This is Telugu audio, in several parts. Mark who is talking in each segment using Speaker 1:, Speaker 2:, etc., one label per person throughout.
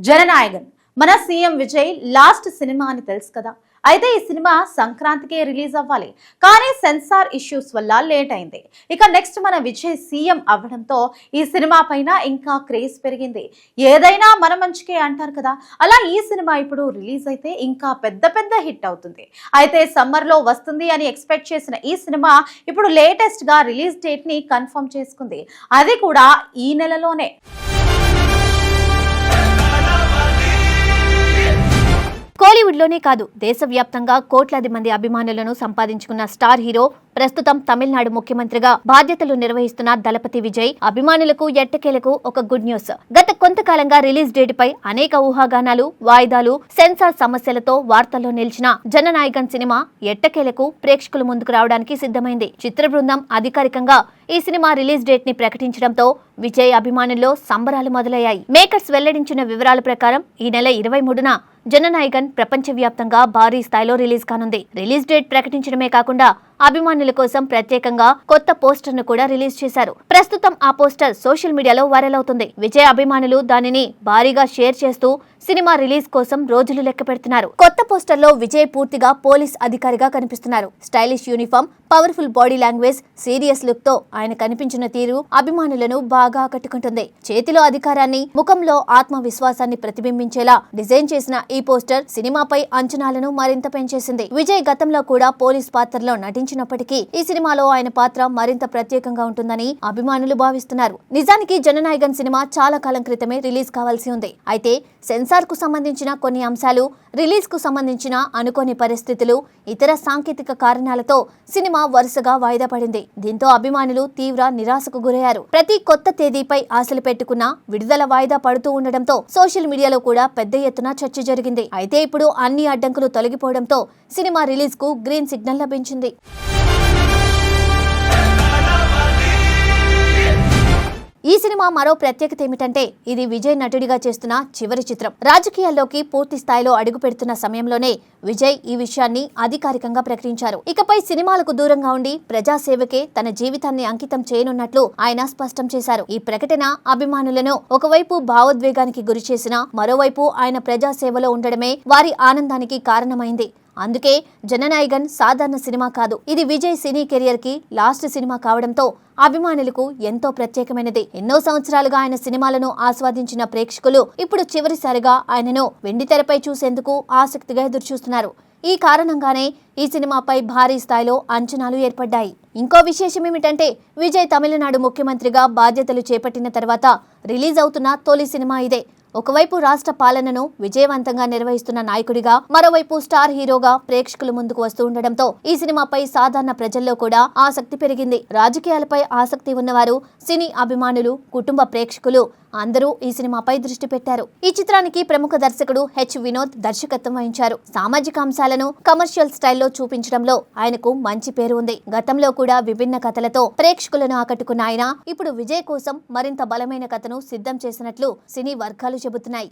Speaker 1: జననాయగన్ మన సీఎం విజయ్ లాస్ట్ సినిమా అని తెలుసు కదా. అయితే ఈ సినిమా సంక్రాంతికే రిలీజ్ అవ్వాలి, కానీ సెన్సార్ ఇష్యూస్ వల్ల లేట్ అయింది. ఇక నెక్స్ట్ మన విజయ్ సీఎం అవ్వడంతో ఈ సినిమా పైన ఇంకా క్రేజ్ పెరిగింది. ఏదైనా మన మంచికే అంటారు కదా, అలా ఈ సినిమా ఇప్పుడు రిలీజ్ అయితే ఇంకా పెద్ద పెద్ద హిట్ అవుతుంది. అయితే సమ్మర్ లో వస్తుంది అని ఎక్స్పెక్ట్ చేసిన ఈ సినిమా ఇప్పుడు లేటెస్ట్ గా రిలీజ్ డేట్ ని కన్ఫర్మ్ చేసుకుంది, అది కూడా ఈ నెలలోనే.
Speaker 2: కోలీవుడ్ లోనే కాదు, దేశవ్యాప్తంగా కోట్లాది మంది అభిమానులను సంపాదించుకున్న స్టార్ హీరో ప్రస్తుతం తమిళనాడు ముఖ్యమంత్రిగా బాధ్యతలు నిర్వహిస్తున్న దళపతి విజయ్ అభిమానులకు ఎట్టకేలకు ఒక గుడ్ న్యూస్. గత కొంతకాలంగా రిలీజ్ డేట్ పై అనేక ఊహాగానాలు, వాయిదాలు, సెన్సార్ సమస్యలతో వార్తల్లో నిలిచిన జననాయగన్ సినిమా ఎట్టకేలకు ప్రేక్షకుల ముందుకు రావడానికి సిద్ధమైంది. చిత్ర బృందం అధికారికంగా ఈ సినిమా రిలీజ్ డేట్ ని ప్రకటించడంతో విజయ్ అభిమానుల్లో సంబరాలు మొదలయ్యాయి. మేకర్స్ వెల్లడించిన వివరాల ప్రకారం ఈ నెల 23న జననాయగన్ ప్రపంచవ్యాప్తంగా భారీ స్థాయిలో రిలీజ్ కానుంది. రిలీజ్ డేట్ ప్రకటించడమే కాకుండా అభిమానుల కోసం ప్రత్యేకంగా కొత్త పోస్టర్ ను కూడా రిలీజ్ చేశారు. ప్రస్తుతం ఆ పోస్టర్ సోషల్ మీడియాలో వైరల్ అవుతుంది. విజయ్ అభిమానులు దానిని భారీగా షేర్ చేస్తూ సినిమా రిలీజ్ కోసం రోజులు లెక్క పెడుతున్నారు. కొత్త పోస్టర్ లో విజయ్ పూర్తిగా పోలీస్ అధికారిగా కనిపిస్తున్నారు. Stylish uniform, powerful body language, serious look తో ఆయన కనిపించిన తీరు అభిమానులను బాగా ఆకట్టుకుంటుంది. చేతిలో అధికారాన్ని, ముఖంలో ఆత్మవిశ్వాసాన్ని ప్రతిబింబించేలా డిజైన్ చేసిన ఈ పోస్టర్ సినిమాపై అంచనాలను మరింత పెంచేసింది. విజయ్ గతంలో కూడా పోలీస్ పాత్రలో నటించినప్పటికీ ఈ సినిమాలో ఆయన పాత్ర మరింత ప్రత్యేకంగా ఉంటుందని అభిమానులు భావిస్తున్నారు. నిజానికి జననాయగన్ సినిమా చాలా కాలం క్రితమే రిలీజ్ కావాల్సి ఉంది. అయితే సెన్సార్ కు సంబంధించిన కొన్ని అంశాలు, రిలీజ్ కు సంబంధించిన అనుకోని పరిస్థితులు, ఇతర సాంకేతిక కారణాలతో సినిమా వరుసగా వాయిదా పడింది. దీంతో అభిమానులు తీవ్ర నిరాశకు గురయ్యారు. ప్రతి కొత్త తేదీపై ఆశలు పెట్టుకున్న విడుదల వాయిదా పడుతూ ఉండడంతో సోషల్ మీడియాలో కూడా పెద్ద ఎత్తున చర్చ జరిగింది. అయితే ఇప్పుడు అన్ని అడ్డంకులు తొలగిపోవడంతో సినిమా రిలీజ్ కు గ్రీన్ సిగ్నల్ లభించింది. ఈ సినిమా మరో ప్రత్యేకత ఏమిటంటే ఇది విజయ్ నటుడిగా చేస్తున్న చివరి చిత్రం. రాజకీయాల్లోకి పూర్తి స్థాయిలో అడుగు పెడుతున్న సమయంలోనే విజయ్ ఈ విషయాన్ని అధికారికంగా ప్రకటించారు. ఇకపై సినిమాలకు దూరంగా ఉండి ప్రజాసేవకే తన జీవితాన్ని అంకితం చేయనున్నట్లు ఆయన స్పష్టం చేశారు. ఈ ప్రకటన అభిమానులను ఒకవైపు భావోద్వేగానికి గురి చేసినా మరోవైపు ఆయన ప్రజాసేవలో ఉండడమే వారి ఆనందానికి కారణమైంది. అందుకే జననాయగన్ సాధారణ సినిమా కాదు, ఇది విజయ్ సినీ కెరియర్ కి లాస్ట్ సినిమా కావడంతో అభిమానులకు ఎంతో ప్రత్యేకమైనది. ఎన్నో సంవత్సరాలుగా ఆయన సినిమాలను ఆస్వాదించిన ప్రేక్షకులు ఇప్పుడు చివరిసారిగా ఆయనను వెండితెరపై చూసేందుకు ఆసక్తిగా ఎదురుచూస్తున్నారు. ఈ కారణంగానే ఈ సినిమాపై భారీ స్థాయిలో అంచనాలు ఏర్పడ్డాయి. ఇంకో విశేషం ఏమిటంటే విజయ్ తమిళనాడు ముఖ్యమంత్రిగా బాధ్యతలు చేపట్టిన తర్వాత రిలీజ్ అవుతున్న తొలి సినిమా ఇదే. ఒకవైపు రాష్ట్ర పాలనను విజయవంతంగా నిర్వహిస్తున్న నాయకుడిగా, మరోవైపు స్టార్ హీరోగా ప్రేక్షకుల ముందుకు వస్తూ ఉండడంతో ఈ సినిమాపై సాధారణ ప్రజల్లో కూడా ఆసక్తి పెరిగింది. రాజకీయాలపై ఆసక్తి ఉన్నవారు, సినీ అభిమానులు, కుటుంబ ప్రేక్షకులు అందరూ ఈ సినిమాపై దృష్టి పెట్టారు. ఈ చిత్రానికి ప్రముఖ దర్శకుడు హెచ్ వినోద్ దర్శకత్వం వహించారు. సామాజిక అంశాలను కమర్షియల్ స్టైల్లో చూపించడంలో ఆయనకు మంచి పేరు ఉంది. గతంలో కూడా విభిన్న కథలతో ప్రేక్షకులను ఆకట్టుకున్న ఆయన ఇప్పుడు విజయ్ కోసం మరింత బలమైన కథను సిద్ధం చేసినట్లు సినీ వర్గాలు చెబుతున్నాయి.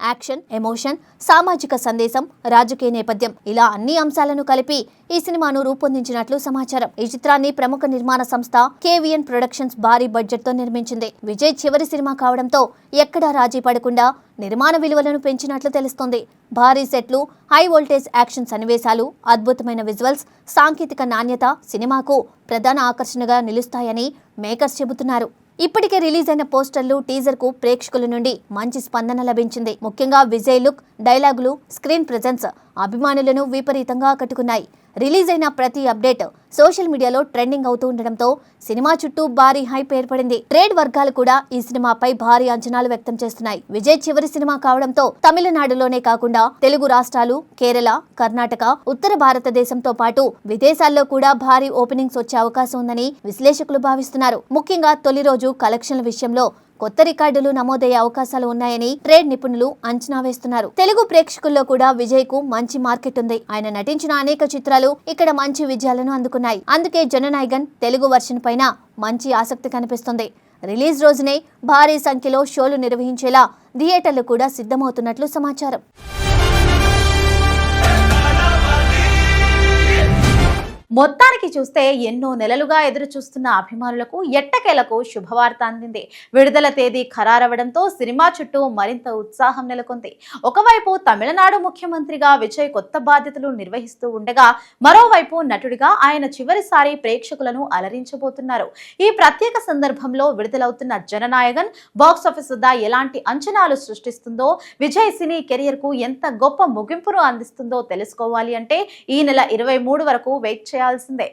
Speaker 2: యాక్షన్, ఎమోషన్, సామాజిక సందేశం, రాజకీయ నేపథ్యం ఇలా అన్ని అంశాలను కలిపి ఈ సినిమాను రూపొందించినట్లు సమాచారం. ఈ చిత్రాన్ని ప్రముఖ నిర్మాణ సంస్థ కేవీఎన్ ప్రొడక్షన్స్ భారీ బడ్జెట్ తో నిర్మించింది. విజయ్ చివరి సినిమా కావడంతో ఎక్కడా రాజీ పడకుండా నిర్మాణ విలువలను పెంచినట్లు తెలుస్తోంది. భారీ సెట్లు, హై వోల్టేజ్ యాక్షన్ సన్నివేశాలు, అద్భుతమైన విజువల్స్, సాంకేతిక నాణ్యత సినిమాకు ప్రధాన ఆకర్షణగా నిలుస్తాయని మేకర్స్ చెబుతున్నారు. ఇప్పటికే రిలీజ్ అయిన పోస్టర్లు, టీజర్ కు ప్రేక్షకుల నుండి మంచి స్పందన లభించింది. ముఖ్యంగా విజయ్ లుక్, డైలాగులు, స్క్రీన్ ప్రెజెన్స్ అభిమానులను విపరీతంగా ఆకట్టుకున్నాయి. రిలీజ్ అయిన ప్రతి అప్డేట్ సోషల్ మీడియాలో ట్రెండింగ్ అవుతూ ఉండడంతో సినిమా చుట్టూ భారీ హైప్ ఏర్పడింది. ట్రేడ్ వర్గాలు కూడా ఈ సినిమాపై భారీ అంచనాలు వ్యక్తం చేస్తున్నాయి. విజయ్ చివరి సినిమా కావడంతో తమిళనాడులోనే కాకుండా తెలుగు రాష్ట్రాలు, కేరళ, కర్ణాటక, ఉత్తర భారతదేశంతో పాటు విదేశాల్లో కూడా భారీ ఓపెనింగ్స్ వచ్చే అవకాశం ఉందని విశ్లేషకులు భావిస్తున్నారు. ముఖ్యంగా తొలి రోజు కలెక్షన్ల విషయంలో కొత్త రికార్డులు నమోదయ్యే అవకాశాలు ఉన్నాయని ట్రేడ్ నిపుణులు అంచనా వేస్తున్నారు. తెలుగు ప్రేక్షకుల్లో కూడా విజయ్ కు మంచి మార్కెట్ ఉంది. ఆయన నటించిన అనేక చిత్రాలు ఇక్కడ మంచి విజయాలను అందుకున్నాయి. అందుకే జననాయగన్ తెలుగు వర్షన్ పైన మంచి ఆసక్తి కనిపిస్తుంది. రిలీజ్ రోజునే భారీ సంఖ్యలో షోలు నిర్వహించేలా థియేటర్లు కూడా సిద్ధమవుతున్నట్లు సమాచారం.
Speaker 1: మొత్తానికి చూస్తే ఎన్నో నెలలుగా ఎదురు చూస్తున్న అభిమానులకు ఎట్టకేలకు శుభవార్త అందింది. విడుదల తేదీ ఖరారవడంతో సినిమా చుట్టూ మరింత ఉత్సాహం నెలకొంది. ఒకవైపు తమిళనాడు ముఖ్యమంత్రిగా విజయ్ కొత్త బాధ్యతలు నిర్వహిస్తూ ఉండగా, మరోవైపు నటుడిగా ఆయన చివరిసారి ప్రేక్షకులను అలరించబోతున్నారు. ఈ ప్రత్యేక సందర్భంలో విడుదలవుతున్న జననాయకన్ బాక్సాఫీస్ వద్ద ఎలాంటి అంచనాలు సృష్టిస్తుందో, విజయ్ సినీ కెరియర్ కు ఎంత గొప్ప ముగింపును అందిస్తుందో తెలుసుకోవాలి అంటే ఈ నెల 23 వరకు వెయిట్ చేయాల్సిందే.